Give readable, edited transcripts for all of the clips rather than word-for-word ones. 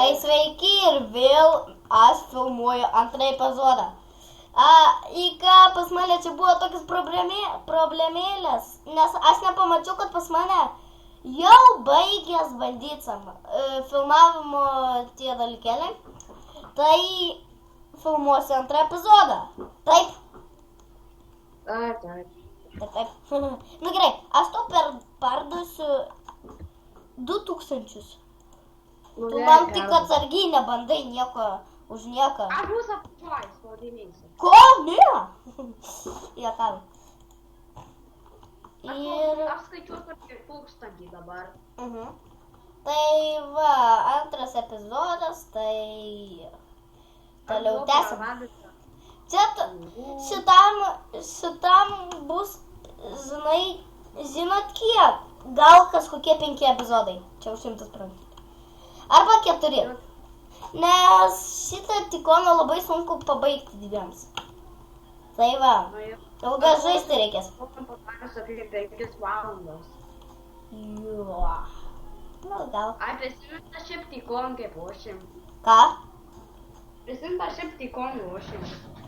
Tai sveiki ir vėl aš filmuoju antrą epizodą. Į ką pas mane čia buvo tokias problemėlės, nes aš nepamačiau, kad pas mane jau baigęs bandyti filmavimo tie dalykėliai. Tai filmuosiu antrą epizodą. Taip? Taip. Nu gerai, aš tau perduosiu 2000. Tu man tik atsargiai nebandai nieko už nieką. Aš bus apčiojas, pavadinėsiu. Ko? Ne? Jokam. Ir... Aš skaičiuosiu apie 1000 dabar. Tai va, antras epizodas, tai... Toliau tęsim. Čia šitam bus, žinot kiek? Gal kažkokie 5 epizodai. Čia už 100%. Arba 4. Nes šitą tikoną labai sunku pabaigti dviems. Tai va, ilgai žaisti reikės. Papakas apie 5 valandas. Jo. Nu, gal. Ai, prisimint šiaip tikoną kaip lošim. Ką? Prisimint šiaip tikoną lošim.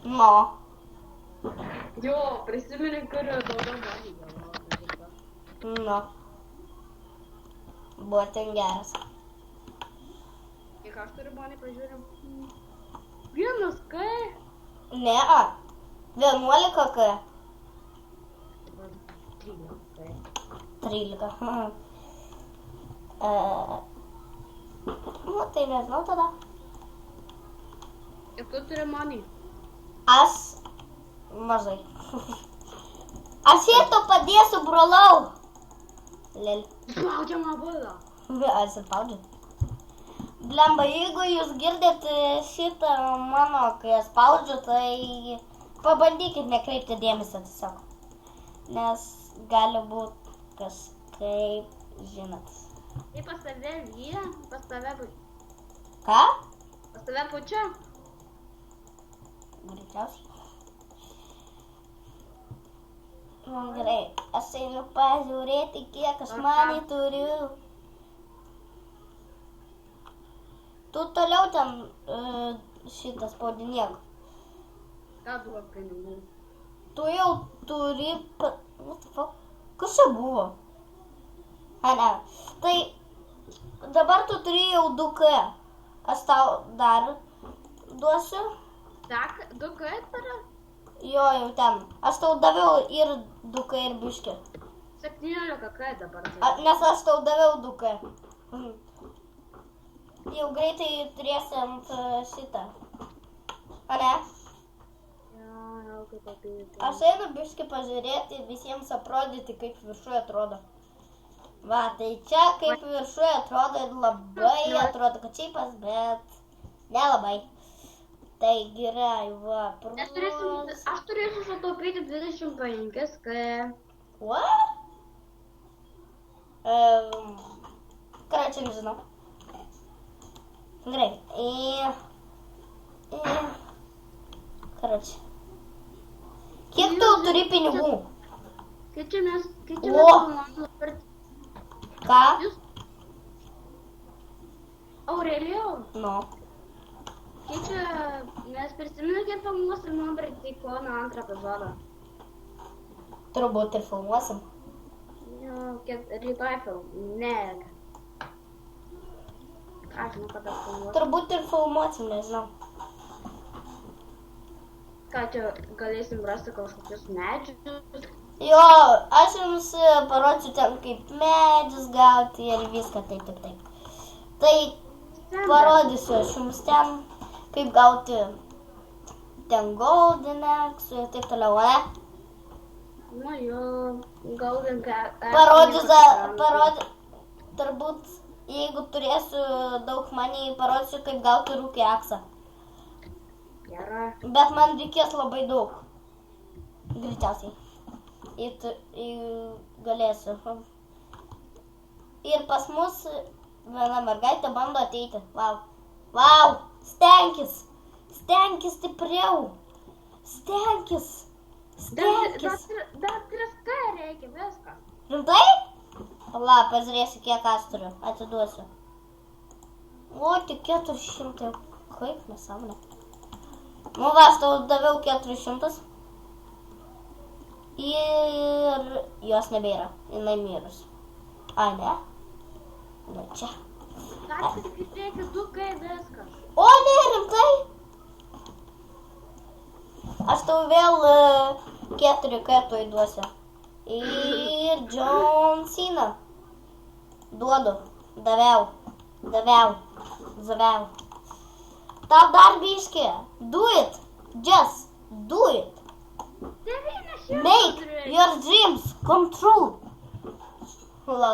No. Jo, prisimint, kur daugiau money galvoja. No. Buvo ten geras. Kiek aš turiu money, pažiūrim. 1K. Ne, 11 K. 13K. 13. Nu, tai nežinau tada. Kiek tu turi money? Aš mažai. Aš šito padėsiu, brolau. Lėl. Spaudžiama buvo. Aš spaudžiu. Blemba, jeigu jūs girdėt šitą mano, kai aš spaudžiu, tai pabandykit nekreipti dėmesio tiesiog. Nes gali būt kažkaip, žinot. Tai pas tave lyja, pas tave pučia. Ką? Pas tave pučia? Greičiausiai. Gerai, aš einu pažiūrėti, kiek aš money turiu. Tu toliau ten šitą spaudinėk. Ką duok pinigų? Tu jau turi... What the fuck? Kas čia buvo? Ne. Tai dabar tu turi jau 2K. Aš tau dar duosiu. Tak, 2K tara? Jo, jau ten. Aš tau daviau ir 2K ir biškį. 17K dabar. Nes aš tau daviau 2K. Jau greitai turėsi ant šitą. A ne? Jau, kaip apėjai. Aš einu biškį pažiūrėti, visiems aprodyti, kaip viršuje atrodo. Va, tai čia kaip viršuje atrodo ir labai atrodo, kad čipas, bet nelabai. Tai gerai, va, Aš turėsiu sutaupyti 25K. What? Ką čia nežinau. Gerai, Karoči. Kiek tu turi pinigų? Kai čia mes Ką? Aurelijau, Nu. kai čia mes prisimenu, kaip filmuosim nuobrį tikoną antrą epizodą. Turbūt ir filmuosim. Jo, rytoj film, ne. Aš žinau, kada filmuosim. Turbūt ir filmuosim, nežinau. Ką čia galėsim rasti kažkokius medžius? Jo, aš jums parodžiu ten kaip medžius gauti ir viską taip. Tai parodysiu aš jums ten, kaip gauti ten golden axe ir taip toliau, ne? Nu jo, golden axe. Parodžiu, turbūt, jeigu turėsiu daug money, parodysiu, kaip gauti rūkį aksą. Gerai. Bet man reikės labai daug. Greičiausiai. Galėsiu. Ir pas mus viena mergaitė bando ateiti. Vau. Stenkis stipriau. Stenkis. Dar 3K reikia, viskas. Rimtai? La, pažiūrėsiu, kiek aš turiu. Atiduosiu. O, tik 400. Kaip nesąmonė. Nu, va, aš tau daviau 400. Ir jos nebėra. Jinai mirus. Ai, ne? Ne, čia. Ką tik reikia 2K viskas. O, ne, rimtai? Aš tau vėl 4K tuoj duosiu. Ir John Cena. Duodu. Daviau. Tau dar biškį. Do it. Just do it. 900. Make your dreams come true. Hello.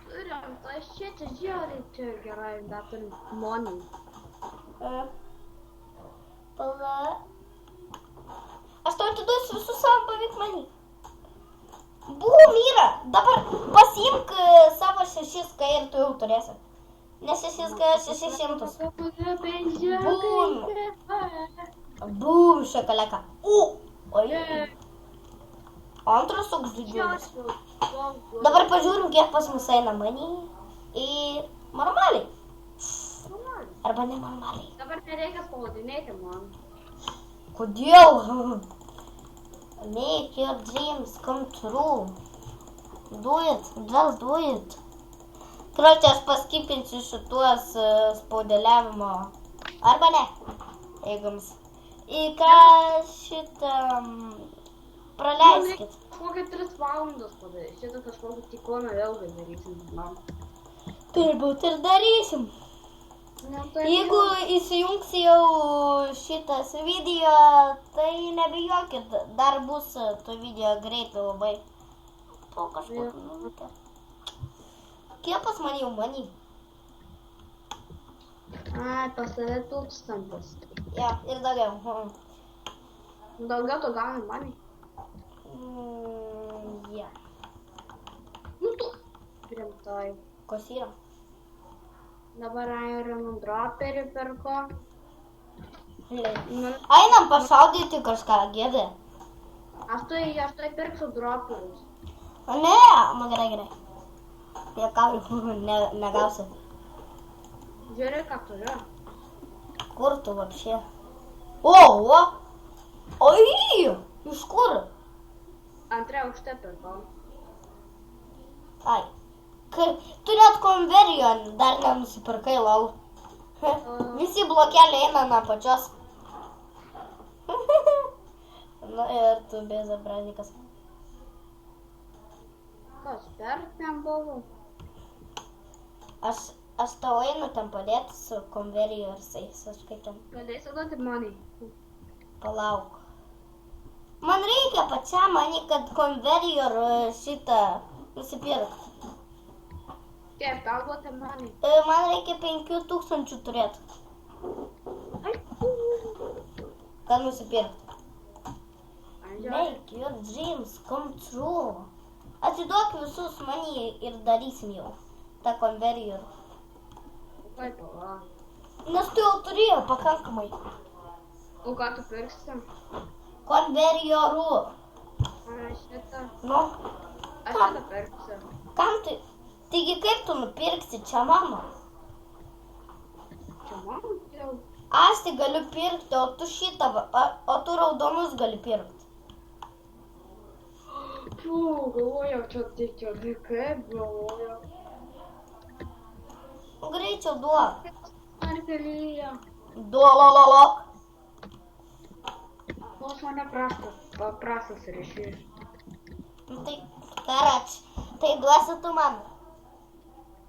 Turim, tai šičia žiauriai čia gerai, bet turim money. Pala. Aš tau atiduosiu visus savo paveikmanį. Bum, yra. Dabar pasiimk savo 6K ir tu jau turėsi. Ne 6K, 600. Bum. Bum, šakaleka. Oi. Antras toks didžiulis. Dabar pažiūrim, kiek pas mus eina money. Ir normaliai. Arba nenormaliai. Dabar nereikia spaudinėti man. Kodėl? Make your dreams come true. Do it, just do it. Kročią, aš paskipinsiu šituos spaudeliavimo. Arba ne. Jeigu jums. Į ką šitą praleiskit. Kažkokią 3 valandas padarys. Šitą kažkokį tikoną vėlgi darysim. Man. Turbūt ir darysim. Jeigu įsijungs jau šitas video, tai nebijokit, dar bus to video greitai labai. Po kažkokią minutę. Kiek pas man jau money? Ai, pas tave 1000. Ja, ir daugiau. Daugiau tu gauni money. Ja. Nu tu. Rimtai. Kas yra? Dabar Iron Dropperį pirko. Einam pašaudyti kažką, gėdė. Aš tai pirksiu Dropperius. Ne, man gerai. Jekauju, negausi. Žiūrėk, ką turiu. Kur tu vapšė? O! Oi! Iš kur? Antrą aukštę pirkau. Ai. Tu net konverijo dar nenusipirkai, lau. Visi blokeliai eina nuo pačios. Na ir tu bezabraznikas. Kas, per ten buvo? Aš tau einu ten padėti su konverijorsais, aš kaip ten. Galėsi duoti money. Palauk. Man reikia pačiam mani, kad konverijor šitą nusipirkt. Kiek, tau duoti money? Man reikia 5000 turėti, Ai, kad nusipirkt. Ai, Make your dreams come true. Atiduok visus mani ir darysim jau tą konverijor. Kaip pala. Nes tu jau turėjo pakankamai O ką tu pirksi? konverijorų. Aš šitą. Nu, Aš šitą pirksiu. kam tai? Taigi kaip tu nupirksi čia mano? Čia man jau. Aš tai galiu pirkti, o tu šitą, o tu raudonus gali pirkti. Galvojau, čia tikio, kaip galvojau. Greičiau duok. Ar galėjo? Duolololok. Vos mane prastas ryšys. Tai, karač, tai duosi tu man.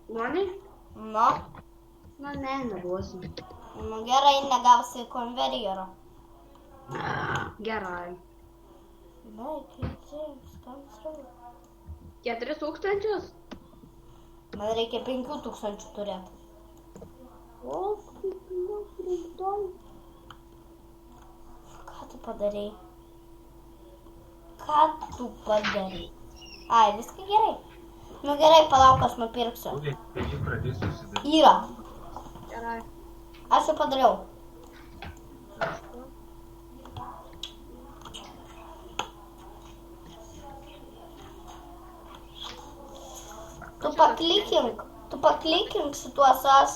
Money? Nu, Nu, ne, neduosiu. nu gerai, negausi konverijoro. Gerai. Na, kaip James, kam srauju? 4000? Man reikia 5000 turėti. O, kaip rimtai. Ką tu padarei? Ką tu padarei? Ai, viską gerai. Nu gerai, palauk, aš nupirksiu. Kai jį pradės susidaryti. Yra. Gerai. Aš jau padariau. Tu paklikink šituos aš